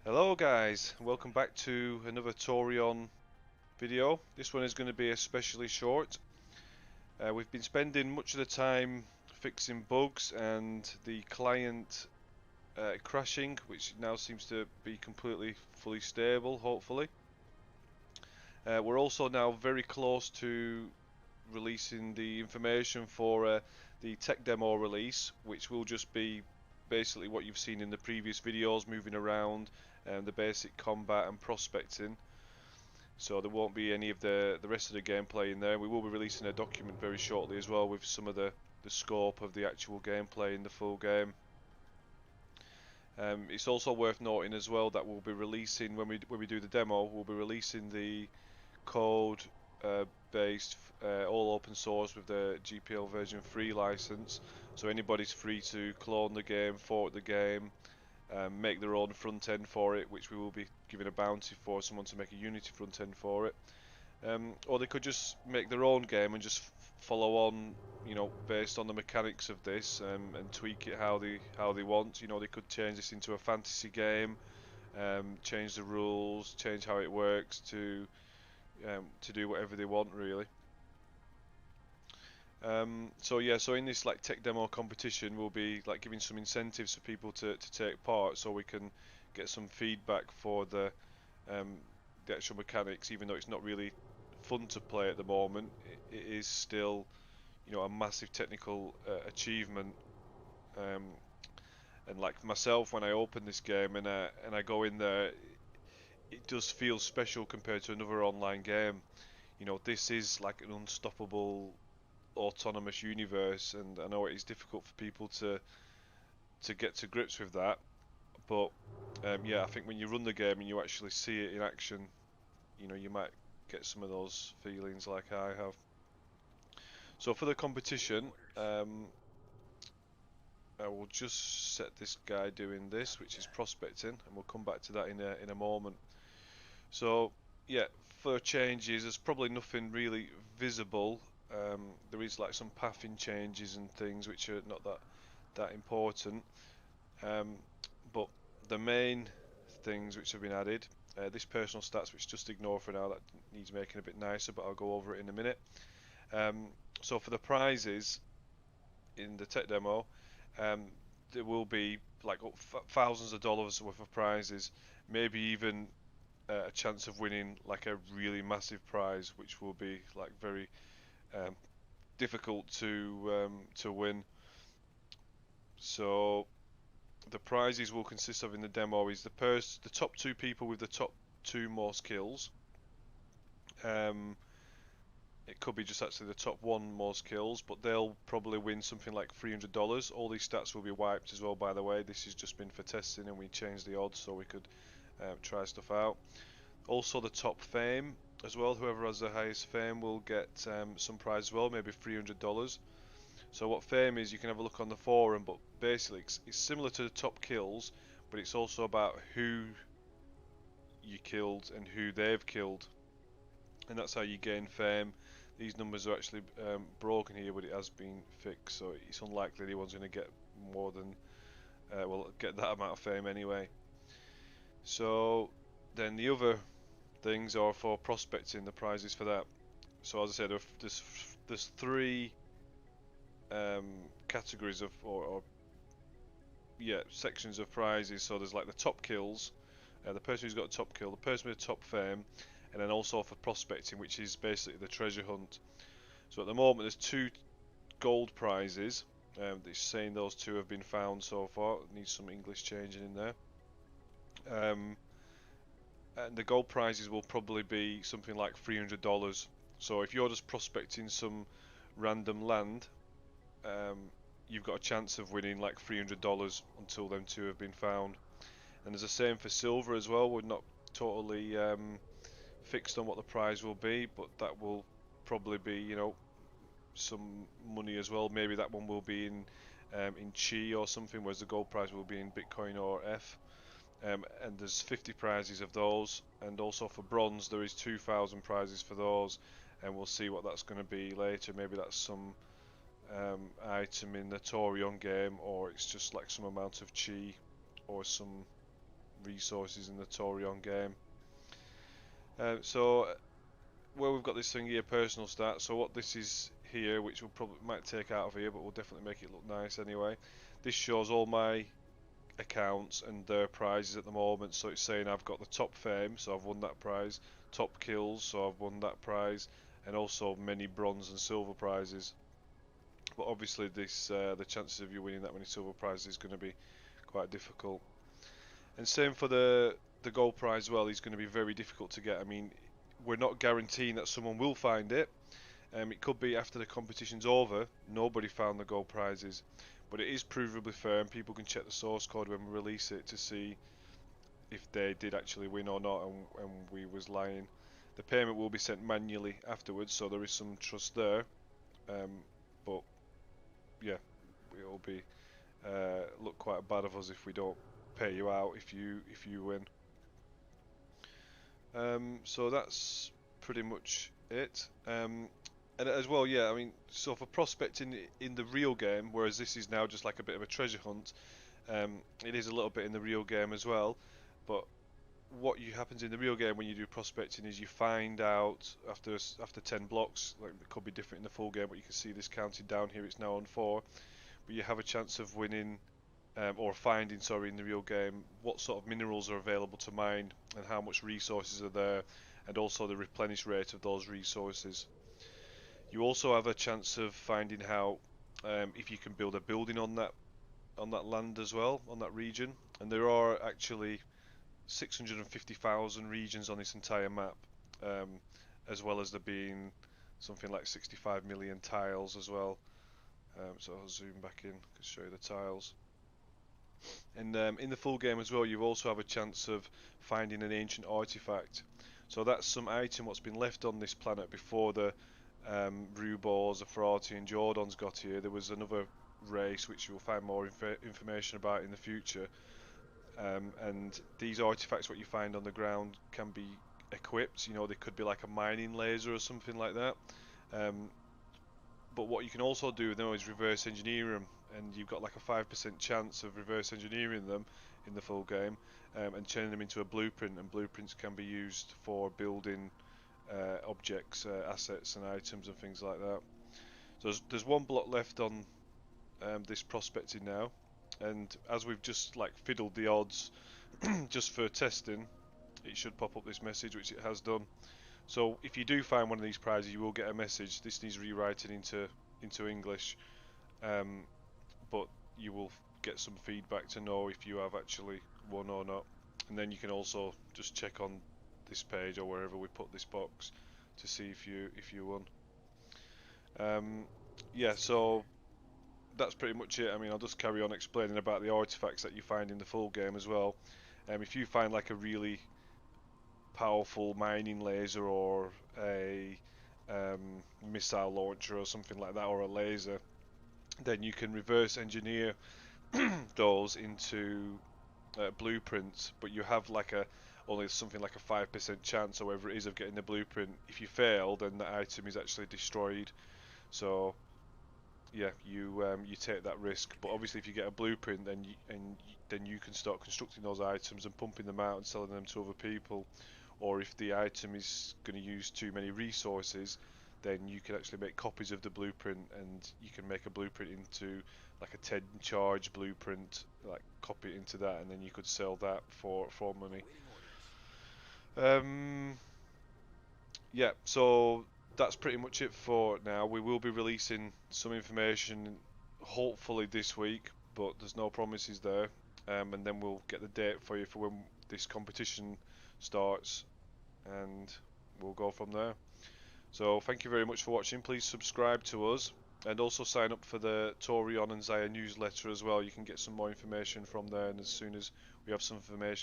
Hello guys, welcome back to another Taurion video. This one is going to be especially short. We've been spending much of the time fixing bugs and the client crashing, which now seems to be completely fully stable, hopefully. We're also now very close to releasing the information for the tech demo release, which will just be basically what you've seen in the previous videos, moving around and the basic combat and prospecting. So there won't be any of the rest of the gameplay in there. We will be releasing a document very shortly as well with some of the scope of the actual gameplay in the full game. It's also worth noting as well that we'll be releasing, when we do the demo, we'll be releasing the code based all open source with the GPL version 3 license, so anybody's free to clone the game, fork the game, make their own front end for it, which we will be giving a bounty for someone to make a Unity front end for it. Or they could just make their own game and just follow on, based on the mechanics of this, and tweak it how they want. They could change this into a fantasy game, change the rules, change how it works to do whatever they want, really. So in this like tech demo competition, we'll be like giving some incentives for people to take part, so we can get some feedback for the actual mechanics. Even though it's not really fun to play at the moment, it is still, a massive technical achievement. And like myself, when I open this game and I go in there, it does feel special compared to another online game. This is like an unstoppable autonomous universe, and I know it is difficult for people to get to grips with that. But yeah, I think when you run the game and you actually see it in action, you might get some of those feelings like I have. So for the competition, I will just set this guy doing this, which is prospecting, and we'll come back to that in a moment. So yeah, for changes, there's probably nothing really visible. There is like some pathing changes and things which are not that important. But the main things which have been added, this personal stats, which just ignore for now, that needs making a bit nicer, but I'll go over it in a minute. So for the prizes in the tech demo, there will be like thousands of dollars worth of prizes, maybe even a chance of winning like a really massive prize, which will be like very um, difficult to win. So the prizes will consist of in the demo is the top two people with the top two most kills. It could be just actually the top one most kills, but they'll probably win something like $300. All these stats will be wiped as well, by the way. This has just been for testing, and we changed the odds so we could try stuff out. Also the top fame as well. Whoever has the highest fame will get some prize as well, maybe $300. So what fame is, you can have a look on the forum, but basically it's similar to the top kills, but it's also about who you killed and who they've killed, and that's how you gain fame. These numbers are actually broken here, but it has been fixed, so it's unlikely anyone's going to get more than get that amount of fame anyway. So then the other things are for prospecting, the prizes for that. So as I said, there's three categories of or yeah, sections of prizes. So there's like the top kills, the person who's got a top kill, the person with the top fame, and then also for prospecting, which is basically the treasure hunt. So at the moment there's two gold prizes. It's saying those two have been found so far. It needs some English changing in there. And the gold prizes will probably be something like $300. So if you're just prospecting some random land, you've got a chance of winning like $300 until them two have been found. And there's the same for silver as well. We're not totally fixed on what the prize will be, but that will probably be, some money as well. Maybe that one will be in Chi or something, whereas the gold prize will be in Bitcoin or F. And there's 50 prizes of those, and also for bronze there is 2,000 prizes for those, and we'll see what that's going to be later. Maybe that's some item in the Taurion game, or it's just like some amount of chi, or some resources in the Taurion game. So where we've got this thing here, personal stats. So what this is here, which we'll probably might take out of here, but we'll definitely make it look nice anyway. This shows all my accounts and their prizes at the moment. So it's saying I've got the top fame, so I've won that prize. Top kills, so I've won that prize, and also many bronze and silver prizes. But obviously, this the chances of you winning that many silver prizes is going to be quite difficult. And same for the gold prize as well. Is going to be very difficult to get. I mean, we're not guaranteeing that someone will find it. It could be after the competition's over, nobody found the gold prizes, but it is provably fair, and people can check the source code when we release it to see if they did actually win or not, and we was lying. The payment will be sent manually afterwards, so there is some trust there. But yeah, it'll be look quite bad of us if we don't pay you out if you win. So that's pretty much it. And as well, yeah, I mean, so for prospecting in the real game, whereas this is now just like a bit of a treasure hunt, it is a little bit in the real game as well. But what happens in the real game when you do prospecting is you find out after 10 blocks, like it could be different in the full game, but you can see this counted down here. It's now on 4, but you have a chance of winning or finding, sorry, in the real game what sort of minerals are available to mine and how much resources are there, and also the replenish rate of those resources. You also have a chance of finding how if you can build a building on that land as well, on that region. And there are actually 650,000 regions on this entire map, as well as there being something like 65 million tiles as well. So I'll zoom back in to show you the tiles. And in the full game as well, you also have a chance of finding an ancient artifact. So that's some item what's been left on this planet before the Rubors, Afrati and Jordans got here. There was another race which you'll find more information about in the future. And these artifacts, what you find on the ground, can be equipped. You know, they could be like a mining laser or something like that. But what you can also do now is reverse engineer them, and you've got like a 5% chance of reverse engineering them in the full game, and turning them into a blueprint. And blueprints can be used for building objects, assets and items and things like that. So there's one block left on this prospecting now, and as we've just like fiddled the odds just for testing, it should pop up this message, which it has done. So if you do find one of these prizes, you will get a message. This needs rewriting into English, but you will get some feedback to know if you have actually won or not. And then you can also just check on this page or wherever we put this box to see if you won. Yeah, so that's pretty much it. I mean, I'll just carry on explaining about the artifacts that you find in the full game as well. If you find like a really powerful mining laser or a missile launcher or something like that, or a laser, then you can reverse engineer those into blueprints, but you have like only something like a 5% chance or whatever it is of getting the blueprint. If you fail, then the item is actually destroyed. So yeah, you take that risk. But obviously, if you get a blueprint, then you can start constructing those items and pumping them out and selling them to other people. Or if the item is going to use too many resources, then you can actually make copies of the blueprint, and you can make a blueprint into like a 10 charge blueprint, like copy it into that, and then you could sell that for money. Yeah, so that's pretty much it for now. We will be releasing some information hopefully this week, but there's no promises there. And then we'll get the date for you for when this competition starts, and we'll go from there. So thank you very much for watching. Please subscribe to us, and also sign up for the Taurion and XAYA newsletter as well. You can get some more information from there, and as soon as we have some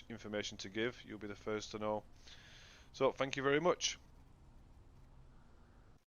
information to give, you'll be the first to know. So thank you very much.